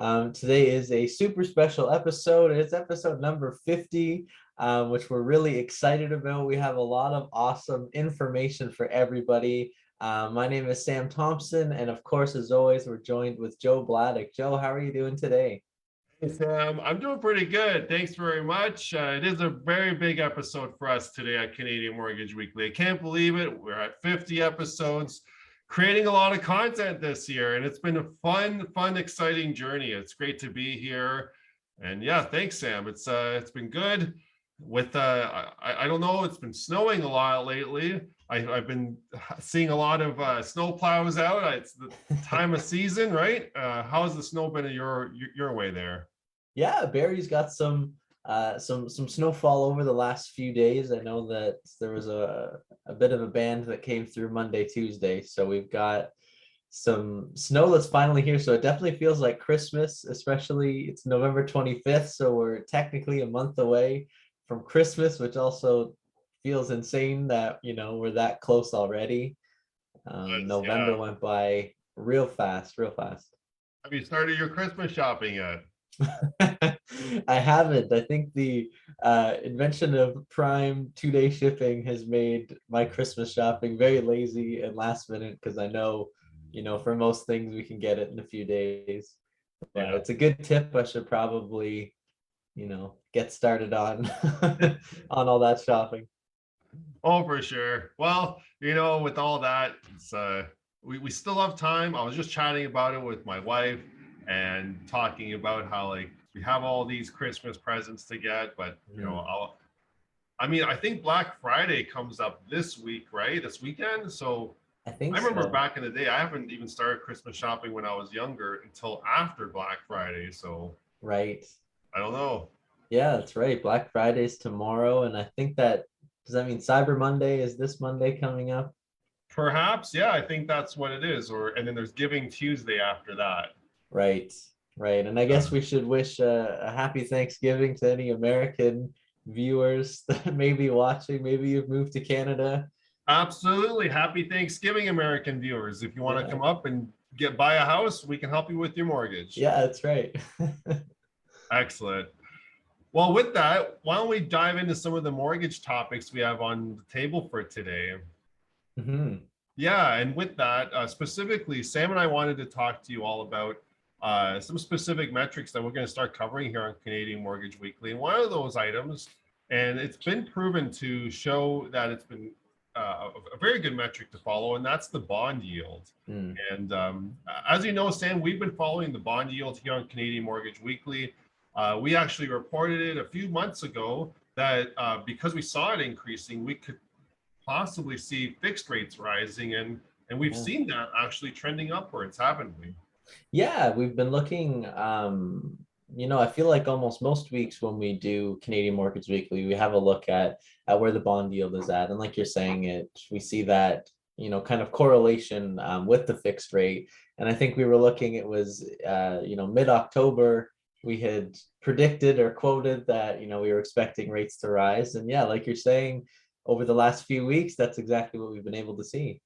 Today is a super special episode. It's episode number 50, which we're really excited about. We have a lot of awesome information for everybody. My name is Sam Thompson, and of course, as always, we're joined with Joe Bladek. Joe, how are you doing today? Hey Sam, I'm doing pretty good. Thanks very much. It is a very big episode for us today at Canadian Mortgage Weekly. I can't believe it. We're at 50 episodes, creating a lot of content this year, and it's been a fun, exciting journey. It's great to be here, and yeah, thanks, Sam. It's been good. With I don't know, it's been snowing a lot lately. I've been seeing a lot of snow plows out. It's the time of season, right? How has the snow been in your way there? Yeah, Barry's got some snowfall over the last few days. I know that there was a bit of a band that came through Monday, Tuesday, so we've got some snow that's finally here. So it definitely feels like Christmas, especially it's November 25th, so we're technically a month away from Christmas, which also feels insane that we're that close already. Yeah. November went by real fast, real fast. Have you started your Christmas shopping yet? I haven't. I think the invention of Prime 2-day shipping has made my Christmas shopping very lazy and last minute because I know, for most things we can get it in a few days. But Yeah. it's a good tip. I should probably, get started on on all that shopping. Oh, for sure. Well, with all that, we still have time. I was just chatting about it with my wife and talking about how like we have all these Christmas presents to get, but Mhm. I think Black Friday comes up this week, right? This weekend. So I think I remember so. back in the day, I haven't even started Christmas shopping when I was younger until after Black Friday. So Right. I don't know. Yeah, that's right. Black Friday's tomorrow, and I think that does that mean Cyber Monday is this Monday coming up? Perhaps, yeah, I think that's what it is. And then there's Giving Tuesday after that. Right, right. And I guess we should wish a happy Thanksgiving to any American viewers that may be watching. Maybe you've moved to Canada. Absolutely. Happy Thanksgiving, American viewers. If you want to Yeah, come up and buy a house, we can help you with your mortgage. yeah, that's right. Excellent. Well, with that, why don't we dive into some of the mortgage topics we have on the table for today? Hmm. Yeah, and with that, specifically, Sam and I wanted to talk to you all about some specific metrics that we're going to start covering here on Canadian Mortgage Weekly. And one of those items, and it's been proven to show that it's been a very good metric to follow, and that's the bond yield. Mm. And as you know, Sam, we've been following the bond yield here on Canadian Mortgage Weekly. We actually reported it a few months ago that because we saw it increasing, we could possibly see fixed rates rising, and we've Yeah. seen that actually trending upwards, haven't we? Yeah, we've been looking, I feel like almost most weeks when we do Canadian Mortgage Weekly, we have a look at where the bond yield is at. And like you're saying, we see that, kind of correlation with the fixed rate. And I think we were looking, it was mid-October, we had predicted or quoted that, we were expecting rates to rise. And yeah, like you're saying, over the last few weeks, that's exactly what we've been able to see.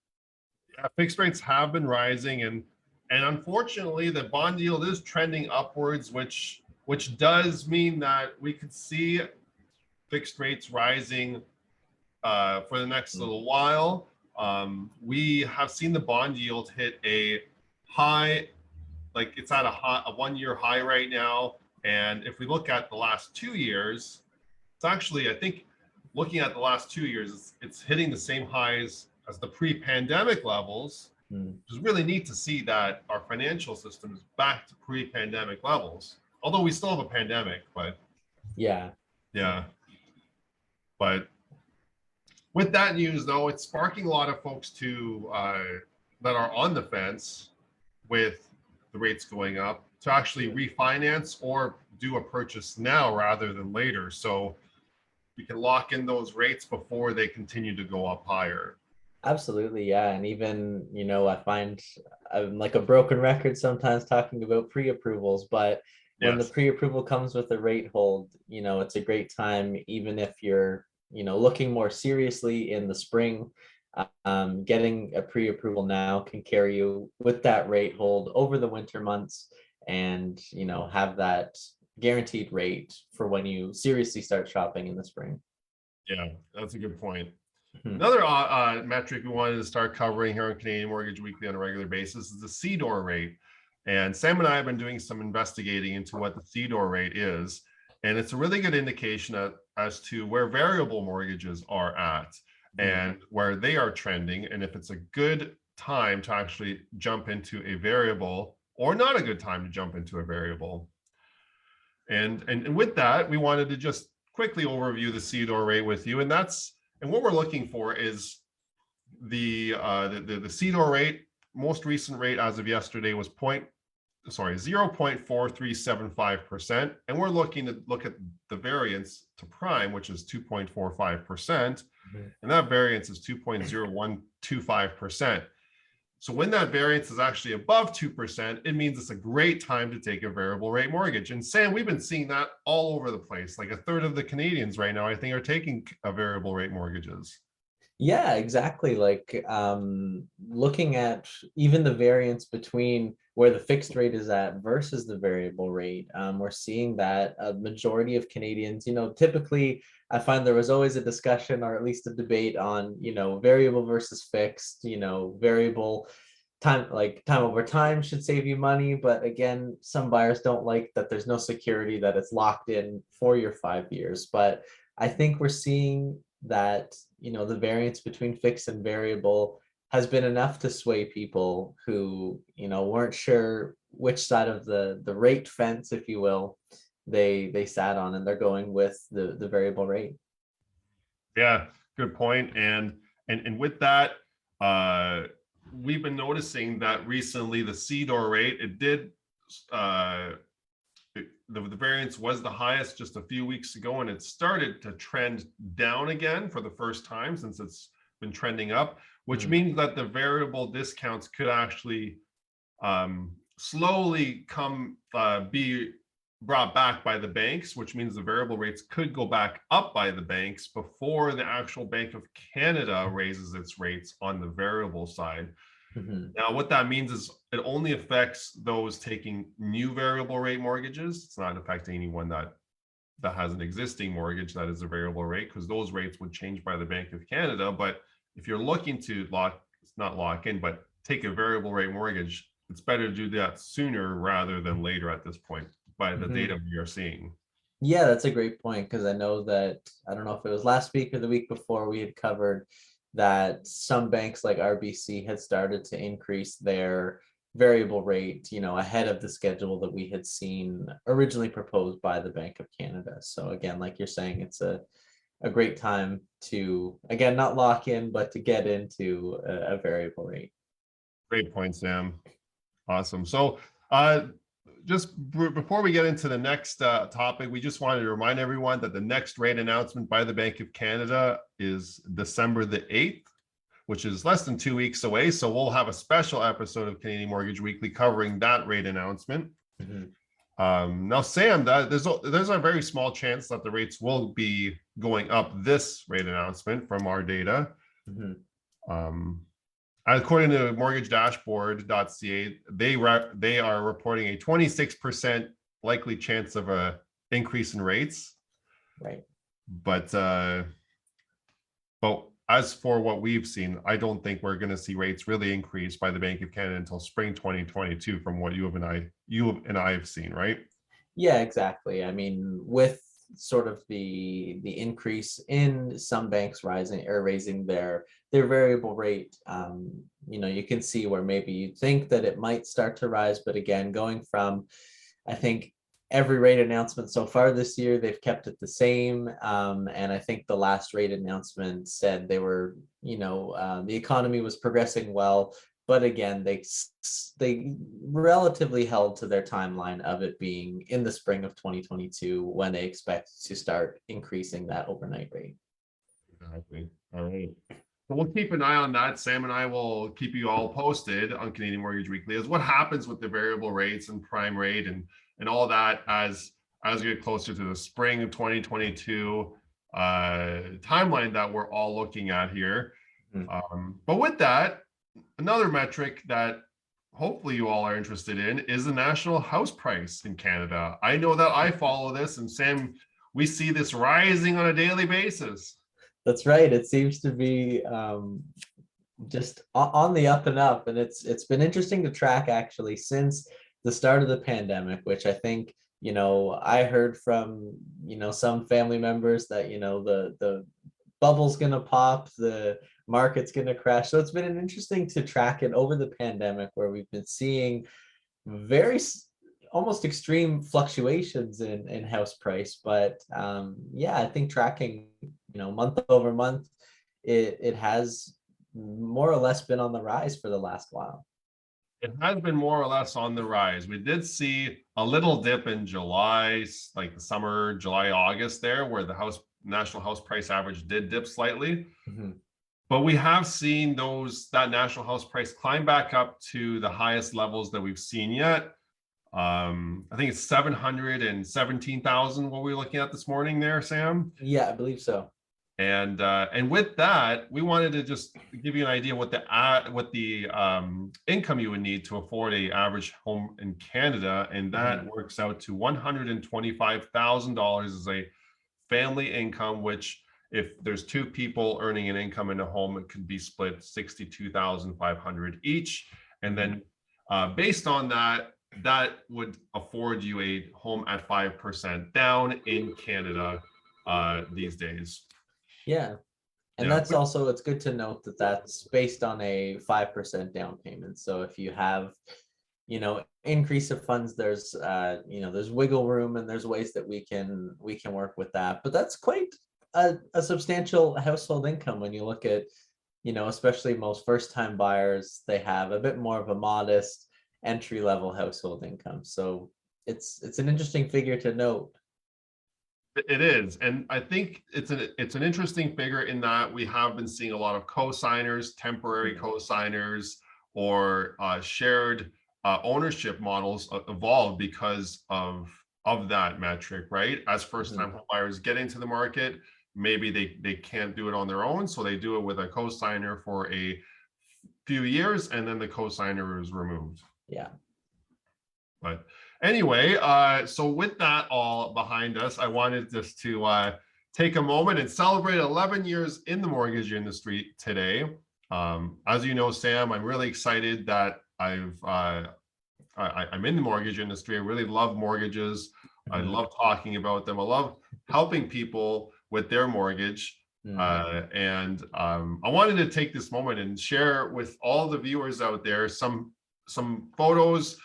Yeah, fixed rates have been rising, and unfortunately, the bond yield is trending upwards, which does mean that we could see fixed rates rising for the next Mm. little while. We have seen the bond yield hit a high, like it's at a 1 year high right now. And if we look at the last 2 years, it's actually, I think, looking at the last 2 years, it's hitting the same highs as the pre-pandemic levels, Mm. which is really neat to see that our financial system is back to pre-pandemic levels. Although we still have a pandemic, but Yeah. yeah. But with that news, though, it's sparking a lot of folks to that are on the fence with the rates going up to actually refinance or do a purchase now rather than later. So we can lock in those rates before they continue to go up higher. Absolutely, yeah. And even, I find I'm like a broken record sometimes talking about pre-approvals, but when the Yes. pre-approval comes with a rate hold, it's a great time, even if you're, looking more seriously in the spring. Getting a pre-approval now can carry you with that rate hold over the winter months and, have that guaranteed rate for when you seriously start shopping in the spring. Yeah, that's a good point. Mhm. Another metric we wanted to start covering here on Canadian Mortgage Weekly on a regular basis is the CDOR rate. And Sam and I have been doing some investigating into what the CDOR rate is. And it's a really good indication as to where variable mortgages are at and where they are trending, and if it's a good time to actually jump into a variable or not a good time to jump into a variable. And with that, we wanted to just quickly overview the CDOR rate with you. And what we're looking for is the CDOR rate. Most recent rate as of yesterday was 0.4375%. And we're looking to look at the variance to prime, which is 2.45%. And that variance is 2.0125%. So when that variance is actually above 2%, it means it's a great time to take a variable rate mortgage. And Sam, we've been seeing that all over the place. Like a third of the Canadians right now, I think, are taking variable rate mortgages. Yeah, exactly. Like looking at even the variance between where the fixed rate is at versus the variable rate, we're seeing that a majority of Canadians, typically I find there was always a discussion or at least a debate on, variable versus fixed, variable time, like time over time should save you money. But again, some buyers don't like that there's no security that it's locked in for your 5 years. But I think we're seeing that, the variance between fixed and variable has been enough to sway people who, weren't sure which side of the rate fence, if you will, they sat on, and they're going with the variable rate. Yeah, good point. And with that, we've been noticing that recently the CDOR rate, it did the variance was the highest just a few weeks ago, and it started to trend down again for the first time since it's been trending up, which means that the variable discounts could actually slowly be brought back by the banks, which means the variable rates could go back up by the banks before the actual Bank of Canada raises its rates on the variable side. Now, what that means is it only affects those taking new variable rate mortgages. It's not affecting anyone that has an existing mortgage that is a variable rate, because those rates would change by the Bank of Canada. But if you're looking to not lock in, but take a variable rate mortgage, it's better to do that sooner rather than later at this point by the data we are seeing. Yeah, that's a great point, because I know that, I don't know if it was last week or the week before, we had covered that some banks like RBC had started to increase their variable rate, ahead of the schedule that we had seen originally proposed by the Bank of Canada. So again, like you're saying, it's a great time to, again, not lock in, but to get into a variable rate. Great point, Sam. Awesome. So just before we get into the next topic, we just wanted to remind everyone that the next rate announcement by the Bank of Canada is December the 8th, which is less than 2 weeks away. So we'll have a special episode of Canadian Mortgage Weekly covering that rate announcement. Now, Sam, there's a very small chance that the rates will be going up this rate announcement from our data. According to mortgagedashboard.ca, they are reporting a 26% likely chance of a increase in rates. Right. But as for what we've seen, I don't think we're going to see rates really increase by the Bank of Canada until spring 2022, from what you and I have seen, right? Yeah, exactly. I mean, with sort of the increase in some banks raising their variable rate, you can see where maybe you think that it might start to rise, but again, going from, I think, every rate announcement so far this year, they've kept it the same, and I think the last rate announcement said they were, the economy was progressing well. But again, they relatively held to their timeline of it being in the spring of 2022 when they expect to start increasing that overnight rate. Exactly. All right. So we'll keep an eye on that. Sam and I will keep you all posted on Canadian Mortgage Weekly as what happens with the variable rates and prime rate and all that as we get closer to the spring of 2022 timeline that we're all looking at here. But with that, another metric that hopefully you all are interested in is the national house price in Canada. I know that I follow this, and Sam, we see this rising on a daily basis. That's right. It seems to be just on the up and up, and it's been interesting to track actually since the start of the pandemic, which I think, I heard from, some family members that, the bubble's gonna pop, the market's gonna crash. So it's been interesting to track it over the pandemic, where we've been seeing very almost extreme fluctuations in house price. But yeah, I think tracking, month over month, it has more or less been on the rise for the last while. It has been more or less on the rise. We did see a little dip in July, like the summer, July, August there, where the national house price average did dip slightly. Mm-hmm. But we have seen that national house price climb back up to the highest levels that we've seen yet. I think it's 717,000 what we were looking at this morning there, Sam. Yeah, I believe so. And with that, we wanted to just give you an idea what the income you would need to afford a average home in Canada, and that works out to $125,000 as a family income, which if there's two people earning an income in a home, it could be split 62,500 each. And then based on that would afford you a home at 5% down in Canada these days. Yeah. And that's also, it's good to note that that's based on a 5% down payment. So if you have, increase of funds, there's, there's wiggle room, and there's ways that we can work with that. But that's quite a substantial household income when you look at, especially most first-time buyers, they have a bit more of a modest entry-level household income. So it's an interesting figure to note. It is, and I think it's an interesting figure in that we have been seeing a lot of co-signers, temporary co-signers, or shared ownership models evolve because of that metric, right? As first-time home buyers get into the market, maybe they can't do it on their own, so they do it with a co-signer for a few years, and then the co-signer is removed. Yeah. But anyway, so with that all behind us, I wanted just to take a moment and celebrate 11 years in the mortgage industry today. As you know, Sam, I'm really excited that I'm in the mortgage industry. I really love mortgages. I love talking about them. I love helping people with their mortgage. And I wanted to take this moment and share with all the viewers out there some photos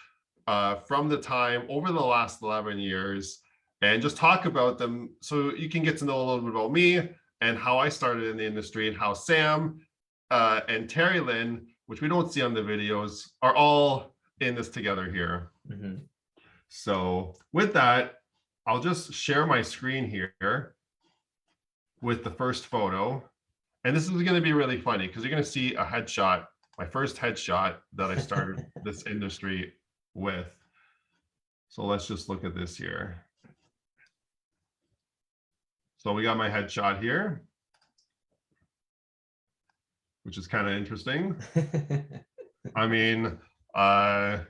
from the time over the last 11 years, and just talk about them so you can get to know a little bit about me and how I started in the industry, and how Sam and Terry Lynn, which we don't see on the videos, are all in this together here. So with that, I'll just share my screen here with the first photo. And this is going to be really funny because you're going to see a headshot, my first headshot that I started this industry with. So let's just look at this here. So we got my headshot here, which is kind of interesting. I mean, I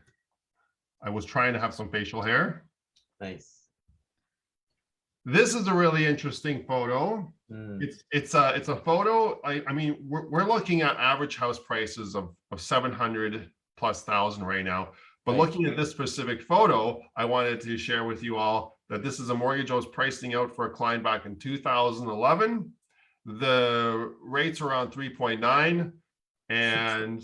was trying to have some facial hair. Nice. This is a really interesting photo. It's a photo. I mean, we're looking at average house prices of 700,000+ right now. But looking at this specific photo, I wanted to share with you all that this is a mortgage I was pricing out for a client back in 2011. The rates are around 3.9, and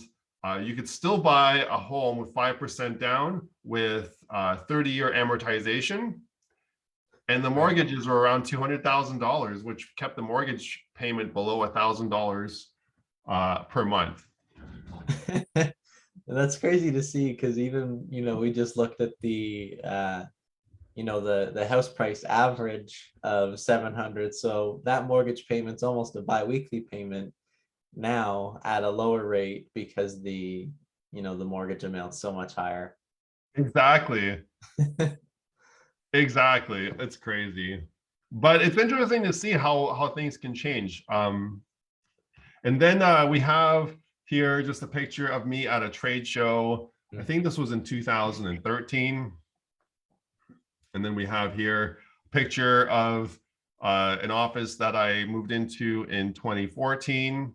you could still buy a home with 5% down with 30-year amortization. And the mortgages were around $200,000, which kept the mortgage payment below $1,000 per month. That's crazy to see, because even, we just looked at the, the house price average of 700. So that mortgage payment's almost a biweekly payment now at a lower rate because the mortgage amount's so much higher. Exactly. Exactly. It's crazy. But it's interesting to see how things can change. And then we have here just a picture of me at a trade show I think this was in 2013. And then we have here a picture of an office that I moved into in 2014.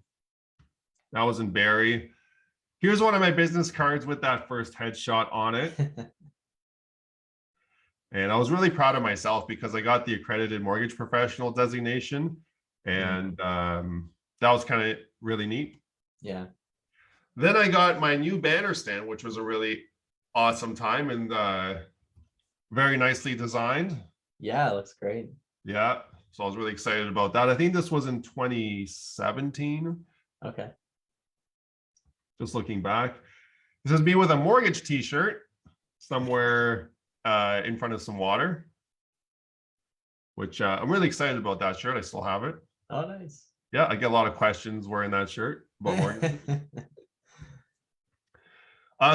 That was in Barrie. Here's one of my business cards with that first headshot on it. And I was really proud of myself because I got the accredited mortgage professional designation. And that was kind of really neat. Yeah. Then I got my new banner stand, which was a really awesome time and very nicely designed. Yeah, it looks great. Yeah. So I was really excited about that. I think this was in 2017. Okay. Just looking back. This is me with a mortgage t-shirt somewhere in front of some water, which I'm really excited about that shirt. I still have it. Oh, nice. Yeah, I get a lot of questions wearing that shirt about mortgage.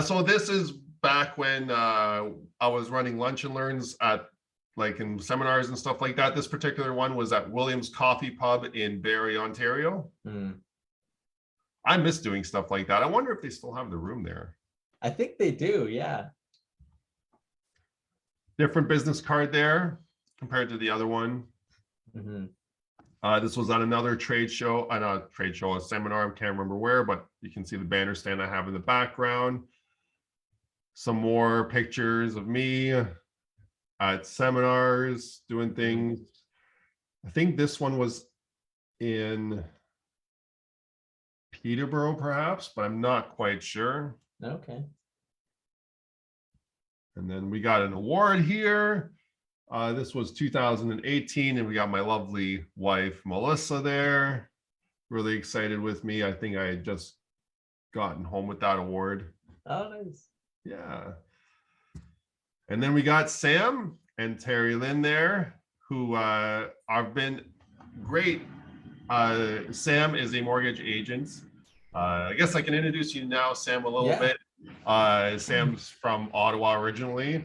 So this is back when I was running lunch and learns at like in seminars and stuff like that. This particular one was at Williams Coffee Pub in Barrie, Ontario. I miss doing stuff like that. I wonder if they still have the room there. I think they do. Yeah. Different business card there compared to the other one. This was on another trade show, not a trade show, a seminar. I can't remember where, but you can see the banner stand I have in the background. Some more pictures of me at seminars doing things. I think this one was in Peterborough, perhaps, but I'm not quite sure. Okay. And then we got an award here. This was 2018, and we got my lovely wife, Melissa, there. Really excited with me. I think I had just gotten home with that award. Oh, nice. Yeah. And then we got Sam and Terry Lynn there, who have been great. Sam is a mortgage agent. I guess I can introduce you now, Sam, a little bit. Sam's from Ottawa originally.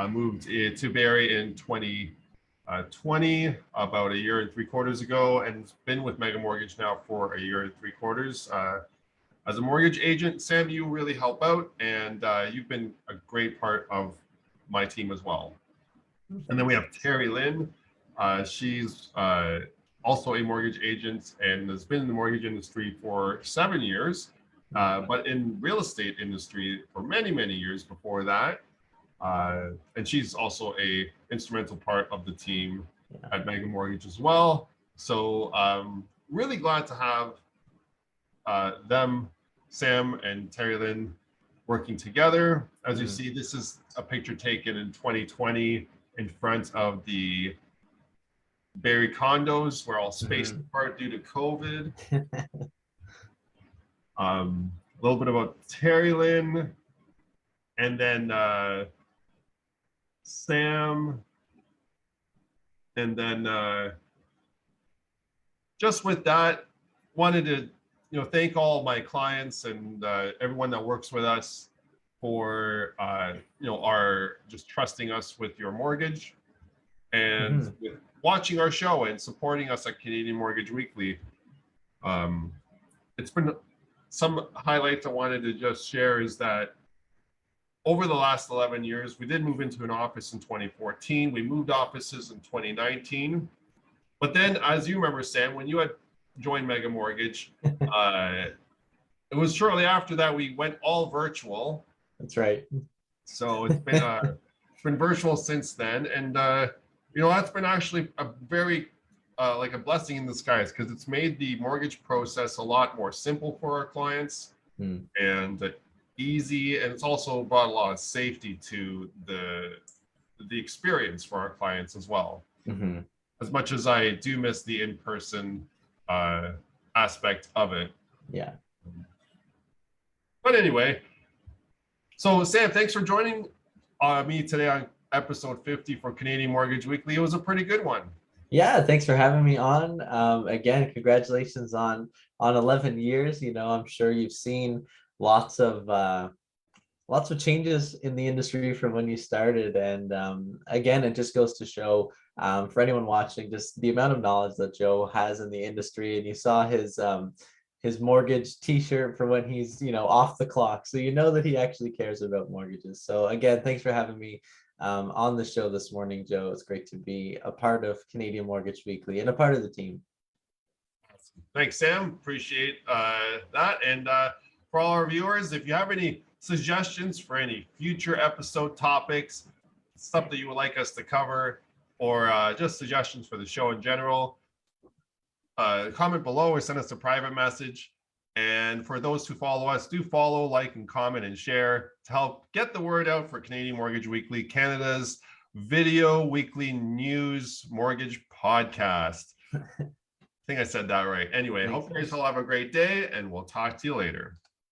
Moved to Barrie in 2020, about a year and 3/4 ago, and has been with Mega Mortgage now for a year and 3/4. As a mortgage agent, Sam, you really help out, and you've been a great part of my team as well. And then we have Terry Lynn. She's also a mortgage agent and has been in the mortgage industry for 7 years, but in real estate industry for many, many years before that. And she's also a instrumental part of the team at Mega Mortgage as well. So really glad to have them, Sam and Terry Lynn, working together. As you see, this is a picture taken in 2020 in front of the Barrie condos. We're all spaced apart due to COVID. A little bit about Terry Lynn, and then Sam, and then just with that, wanted to thank all my clients and everyone that works with us for our just trusting us with your mortgage and with watching our show and supporting us at Canadian Mortgage Weekly. It's been some highlights I wanted to just share is that over the last 11 years, we did move into an office in 2014. We moved offices in 2019. But then, as you remember, Sam, when you had joined Mega Mortgage, it was shortly after that we went all virtual. That's right. So it's been virtual since then, and that's been actually a very like a blessing in disguise because it's made the mortgage process a lot more simple for our clients and easy, and it's also brought a lot of safety to the experience for our clients as well. As much as I do miss the in-person aspect of it. Yeah. But anyway, so Sam, thanks for joining me today on episode 50 for Canadian Mortgage Weekly. It was a pretty good one. Yeah, thanks for having me on. Again, congratulations on 11 years. I'm sure you've seen lots of changes in the industry from when you started, and again, it just goes to show for anyone watching just the amount of knowledge that Joe has in the industry. And you saw his his mortgage t-shirt for when he's, off the clock. So you know that he actually cares about mortgages. So again, thanks for having me on the show this morning, Joe. It's great to be a part of Canadian Mortgage Weekly and a part of the team. Thanks, Sam. Appreciate that. And for all our viewers, if you have any suggestions for any future episode topics, stuff that you would like us to cover, or just suggestions for the show in general, comment below or send us a private message. And for those who follow us, do follow, like, and comment and share to help get the word out for Canadian Mortgage Weekly, Canada's video weekly news mortgage podcast. I think I said that right. Anyway, hope you guys all have a great day, and we'll talk to you later.